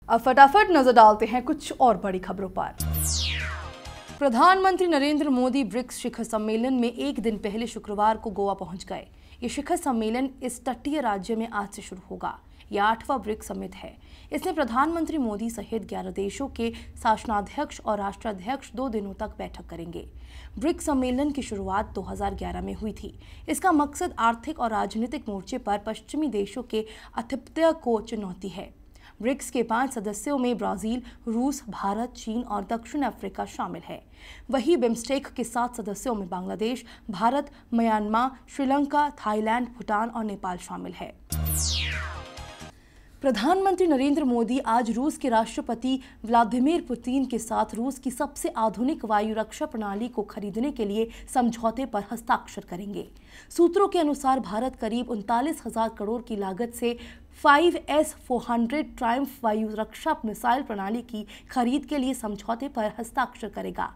अब फटाफट नजर डालते हैं कुछ और बड़ी खबरों पर। प्रधानमंत्री नरेंद्र मोदी ब्रिक्स शिखर सम्मेलन में एक दिन पहले शुक्रवार को गोवा पहुंच गए। ये शिखर सम्मेलन इस तटीय राज्य में आज से शुरू होगा। यह 8वां ब्रिक्स समिट है। इसमें प्रधानमंत्री मोदी सहित 11 देशों के शासनाध्यक्ष और राष्ट्राध्यक्ष 2 दिनों तक बैठक करेंगे। ब्रिक्स सम्मेलन की शुरुआत 2011 में हुई थी। इसका मकसद आर्थिक और राजनीतिक मोर्चे पर पश्चिमी देशों के आधिपत्य को चुनौती है। ब्रिक्स के 5 सदस्यों में ब्राजील, रूस, भारत, चीन और दक्षिण अफ्रीका शामिल है। वहीं बिम्स्टेक के 7 सदस्यों में बांग्लादेश, भारत, म्यांमार, श्रीलंका, थाईलैंड, भूटान और नेपाल शामिल है। प्रधानमंत्री नरेंद्र मोदी आज रूस के राष्ट्रपति व्लादिमीर पुतिन के साथ रूस की सबसे आधुनिक वायु रक्षा प्रणाली को खरीदने के लिए समझौते पर हस्ताक्षर करेंगे। सूत्रों के अनुसार भारत करीब 39,000 करोड़ की लागत से 5S-400 ट्रायम्फ वायु रक्षा मिसाइल प्रणाली की खरीद के लिए समझौते पर हस्ताक्षर करेगा।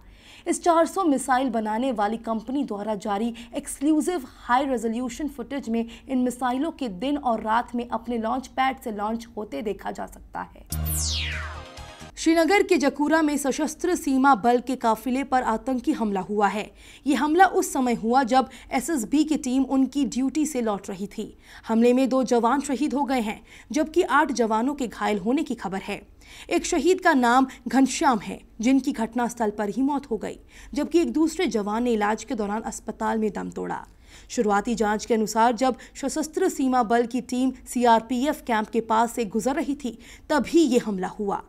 इस 400 मिसाइल बनाने वाली कंपनी द्वारा जारी एक्सक्लूसिव हाई रेजोल्यूशन फुटेज में इन मिसाइलों के दिन और रात में अपने लॉन्च पैड से लॉन्च होते देखा जा सकता है। श्रीनगर के जकूरा में सशस्त्र सीमा बल के काफिले पर आतंकी हमला हुआ है। ये हमला उस समय हुआ जब एसएसबी की टीम उनकी ड्यूटी से लौट रही थी। हमले में 2 जवान शहीद हो गए हैं, जबकि 8 जवानों के घायल होने की खबर है। एक शहीद का नाम घनश्याम है, जिनकी घटनास्थल पर ही मौत हो गई, जबकि एक दूसरे जवान ने इलाज के दौरान अस्पताल में दम तोड़ा। शुरुआती जांच के अनुसार जब सशस्त्र सीमा बल की टीम सीआरपीएफ कैंप के पास से गुजर रही थी, तभी ये हमला हुआ।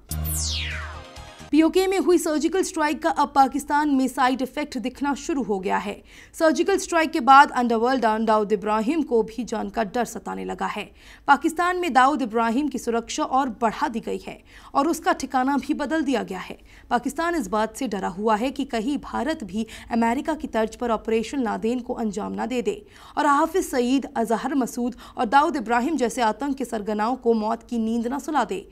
पीओके में हुई सर्जिकल स्ट्राइक का अब पाकिस्तान में साइड इफेक्ट दिखना शुरू हो गया है। सर्जिकल स्ट्राइक के बाद अंडरवर्ल्ड डॉन दाऊद इब्राहिम को भी जान का डर सताने लगा है। पाकिस्तान में दाऊद इब्राहिम की सुरक्षा और बढ़ा दी गई है और उसका ठिकाना भी बदल दिया गया है। पाकिस्तान इस बात से डरा हुआ है कि कहीं भारत भी अमेरिका की तर्ज पर ऑपरेशन लादेन को अंजाम न दे दे और हाफिज सईद, अजहर मसूद और दाऊद इब्राहिम जैसे आतंक के सरगनाओं को मौत की नींद न सुला दे।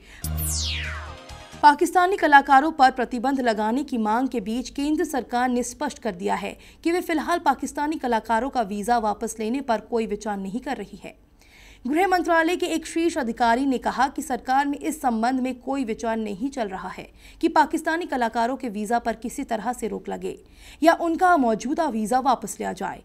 पाकिस्तानी कलाकारों पर प्रतिबंध लगाने की मांग के बीच केंद्र सरकार ने स्पष्ट कर दिया है कि वे फिलहाल पाकिस्तानी कलाकारों का वीजा वापस लेने पर कोई विचार नहीं कर रही है। गृह मंत्रालय के एक शीर्ष अधिकारी ने कहा कि सरकार में इस संबंध में कोई विचार नहीं चल रहा है कि पाकिस्तानी कलाकारों के वीजा पर किसी तरह से रोक लगे या उनका मौजूदा वीजा वापस लिया जाए।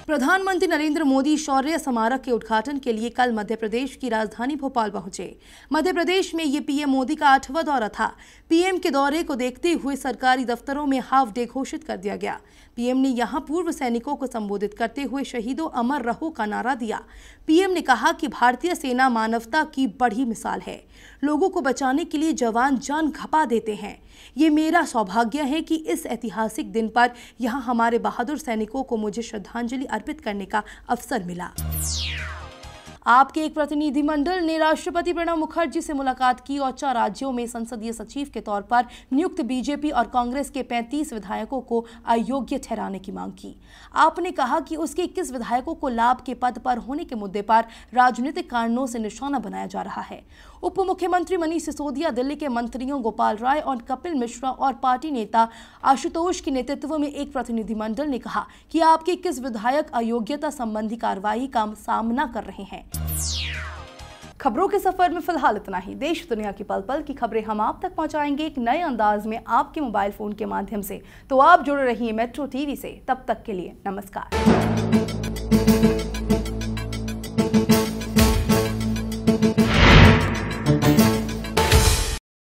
प्रधानमंत्री नरेंद्र मोदी शौर्य स्मारक के उद्घाटन के लिए कल मध्य प्रदेश की राजधानी भोपाल पहुंचे। मध्य प्रदेश में ये पीएम मोदी का 8वां दौरा था। पीएम के दौरे को देखते हुए सरकारी दफ्तरों में हाफ डे घोषित कर दिया गया। पीएम ने यहां पूर्व सैनिकों को संबोधित करते हुए शहीदों अमर रहो का नारा दिया। पीएम ने कहा कि भारतीय सेना मानवता की बड़ी मिसाल है। लोगों को बचाने के लिए जवान जान खपा देते हैं। ये मेरा सौभाग्य है कि इस ऐतिहासिक दिन पर यहाँ हमारे बहादुर सैनिकों को मुझे श्रद्धांजलि अर्पित करने का अवसर मिला। आपके एक प्रतिनिधिमंडल ने राष्ट्रपति प्रणब मुखर्जी से मुलाकात की और 4 राज्यों में संसदीय सचिव के तौर पर नियुक्त बीजेपी और कांग्रेस के 35 विधायकों को अयोग्य ठहराने की मांग की। आपने कहा कि उसके 21 विधायकों को लाभ के पद पर होने के मुद्दे पर राजनीतिक कारणों से निशाना बनाया जा रहा है। उप मुख्यमंत्री मनीष सिसोदिया, दिल्ली के मंत्रियों गोपाल राय और कपिल मिश्रा और पार्टी नेता आशुतोष के नेतृत्व में एक प्रतिनिधिमंडल ने कहा कि आपके 21 विधायक अयोग्यता संबंधी कार्रवाई का सामना कर रहे हैं। खबरों के सफर में फिलहाल इतना ही। देश दुनिया की पल पल की खबरें हम आप तक पहुंचाएंगे एक नए अंदाज में आपके मोबाइल फोन के माध्यम से। तो आप जुड़े रहिए मेट्रो टीवी से। तब तक के लिए नमस्कार।